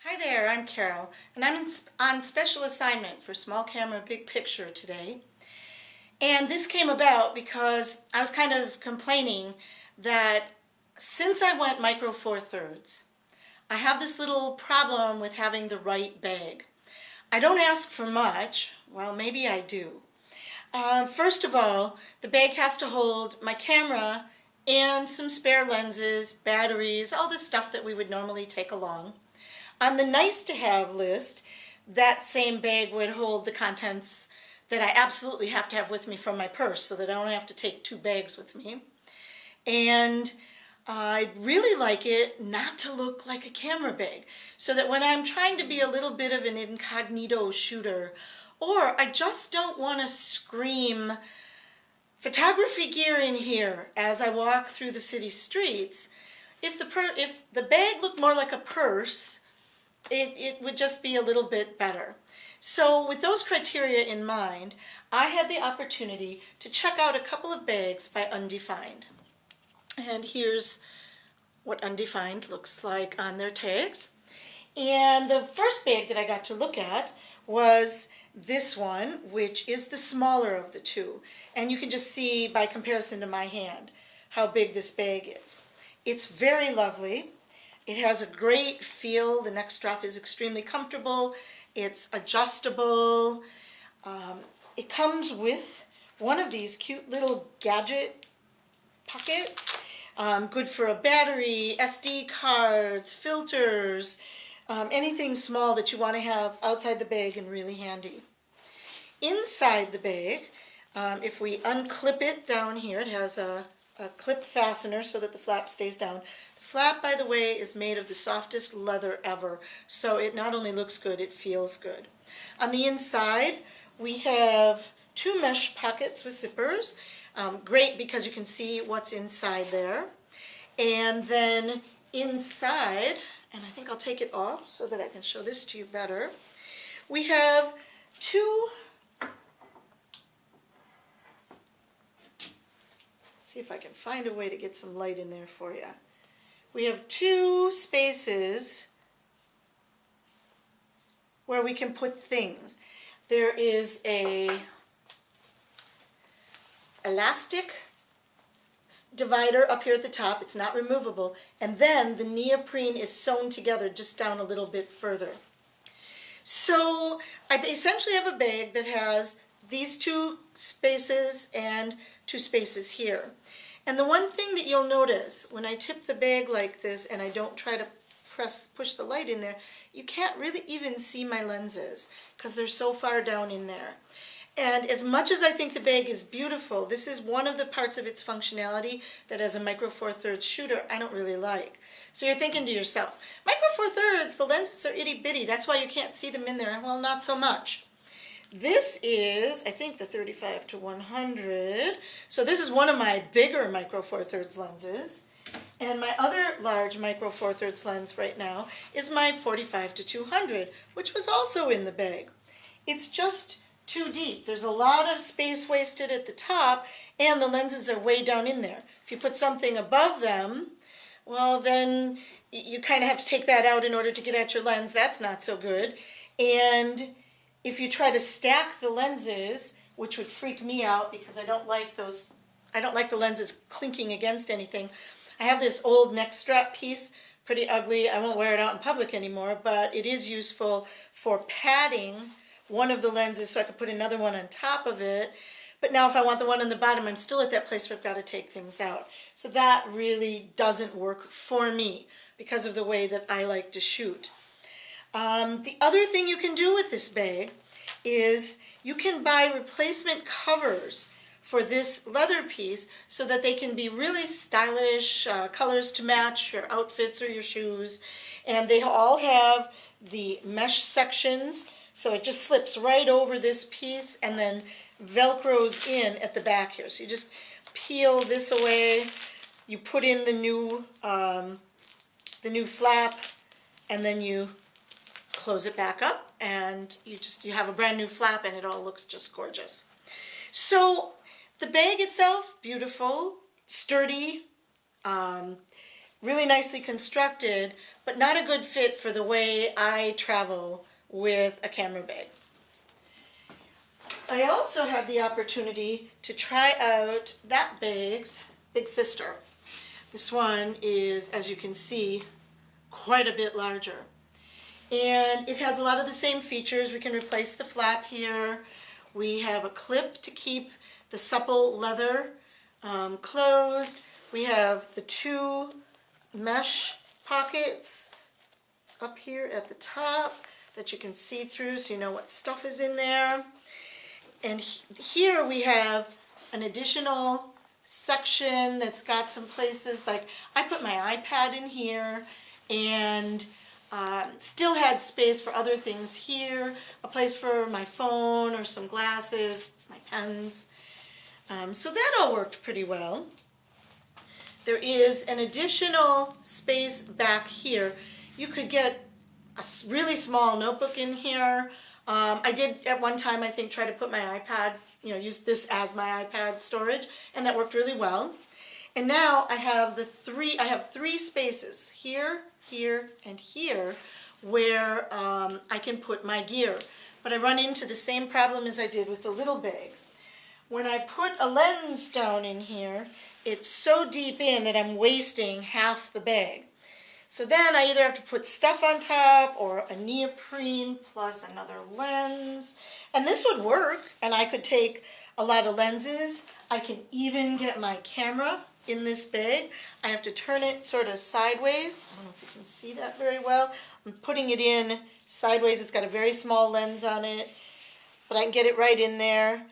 Hi there, I'm Carol, and I'm on special assignment for Small Camera Big Picture today. And this came about because I was kind of complaining that since I went micro four thirds, I have this little problem with having the right bag. I don't ask for much, well maybe I do. First of all, the bag has to hold my camera and some spare lenses, batteries, all the stuff that we would normally take along. On the nice to have list, that same bag would hold the contents that I absolutely have to have with me from my purse so that I don't have to take two bags with me. And I'd really like it not to look like a camera bag, so that when I'm trying to be a little bit of an incognito shooter, or I just don't want to scream photography gear in here as I walk through the city streets, if the bag looked more like a purse, it would just be a little bit better. So with those criteria in mind, I had the opportunity to check out a couple of bags by Undefined. And here's what Undefined looks like on their tags. And the first bag that I got to look at was this one, which is the smaller of the two. And you can just see by comparison to my hand how big this bag is. It's very lovely. It has a great feel. The neck strap is extremely comfortable. It's adjustable. It comes with one of these cute little gadget pockets. Good for a battery, SD cards, filters, anything small that you want to have outside the bag and really handy. Inside the bag, if we unclip it down here, it has a clip fastener so that the flap stays down. The flap, by the way, is made of the softest leather ever, so it not only looks good, it feels good. On the inside, we have two mesh pockets with zippers. Great because you can see what's inside there. And then inside, and I think I'll take it off so that I can show this to you better, we have two, see if I can find a way to get some light in there for you. We have two spaces where we can put things. There is a elastic divider up here at the top. It's not removable. And then the neoprene is sewn together just down a little bit further. So I essentially have a bag that has these two spaces and two spaces here. And the one thing that you'll notice when I tip the bag like this and I don't try to push the light in there, you can't really even see my lenses because they're so far down in there. And as much as I think the bag is beautiful, this is one of the parts of its functionality that as a micro four thirds shooter, I don't really like. So you're thinking to yourself, micro four thirds, the lenses are itty bitty, that's why you can't see them in there. Well, not so much. This is, I think, the 35 to 100. So this is one of my bigger micro four thirds lenses. And my other large micro four thirds lens right now is my 45 to 200, which was also in the bag. It's just too deep. There's a lot of space wasted at the top, and the lenses are way down in there. If you put something above them, well, then you kind of have to take that out in order to get at your lens. That's not so good. And if you try to stack the lenses, which would freak me out because I don't like the lenses clinking against anything. I have this old neck strap piece, pretty ugly. I won't wear it out in public anymore, but it is useful for padding one of the lenses so I could put another one on top of it. But now if I want the one on the bottom, I'm still at that place where I've got to take things out. So that really doesn't work for me because of the way that I like to shoot. The other thing you can do with this bag is you can buy replacement covers for this leather piece so that they can be really stylish, colors to match your outfits or your shoes. And they all have the mesh sections, so it just slips right over this piece and then velcros in at the back here. So you just peel this away, you put in the new flap, and then you close it back up, and you have a brand new flap, and it all looks just gorgeous. So the bag itself, beautiful, sturdy, really nicely constructed, but not a good fit for the way I travel with a camera bag. I also had the opportunity to try out that bag's big sister. This one is, as you can see, quite a bit larger. And it has a lot of the same features. We can replace the flap here. We have a clip to keep the supple leather closed. We have the two mesh pockets up here at the top that you can see through so you know what stuff is in there. And here we have an additional section that's got some places, like I put my iPad in here, and still had space for other things here, a place for my phone or some glasses, my pens. So that all worked pretty well. There is an additional space back here. You could get a really small notebook in here. I did at one time, I think, try to put my iPad, use this as my iPad storage, and that worked really well. And now I have three spaces here, here, and here where I can put my gear. But I run into the same problem as I did with the little bag. When I put a lens down in here, it's so deep in that I'm wasting half the bag. So then I either have to put stuff on top or a neoprene plus another lens. And this would work, and I could take a lot of lenses. I can even get my camera in this bag. I have to turn it sort of sideways. I don't know if you can see that very well. I'm putting it in sideways. It's got a very small lens on it, but I can get it right in there.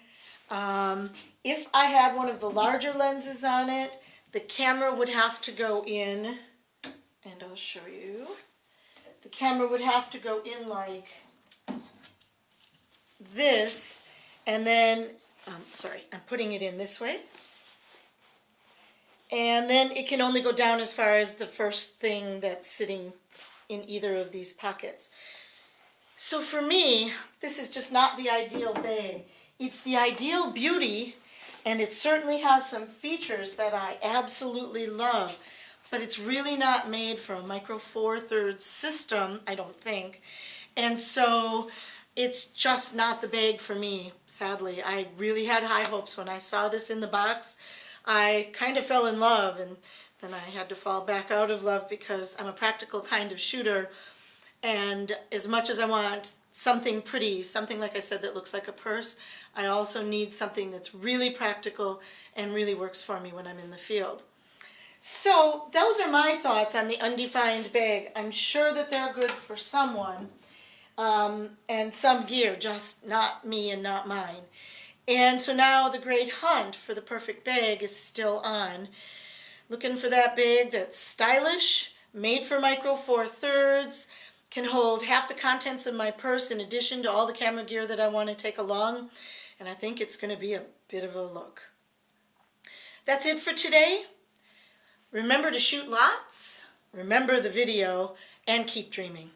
If I had one of the larger lenses on it, the camera would have to go in, and I'll show you. The camera would have to go in like this, and then, sorry, I'm putting it in this way. And then it can only go down as far as the first thing that's sitting in either of these pockets. So for me, this is just not the ideal bag. It's the ideal beauty, and it certainly has some features that I absolutely love, but it's really not made for a Micro Four Thirds system, I don't think. And so it's just not the bag for me, sadly. I really had high hopes when I saw this in the box. I kind of fell in love, and then I had to fall back out of love because I'm a practical kind of shooter, and as much as I want something pretty, something like I said that looks like a purse, I also need something that's really practical and really works for me when I'm in the field. So those are my thoughts on the Undefined bag. I'm sure that they're good for someone, and some gear, just not me and not mine. And so now the great hunt for the perfect bag is still on. Looking for that bag that's stylish, made for Micro Four Thirds, can hold half the contents of my purse in addition to all the camera gear that I want to take along. And I think it's going to be a bit of a look. That's it for today. Remember to shoot lots, remember the video, and keep dreaming.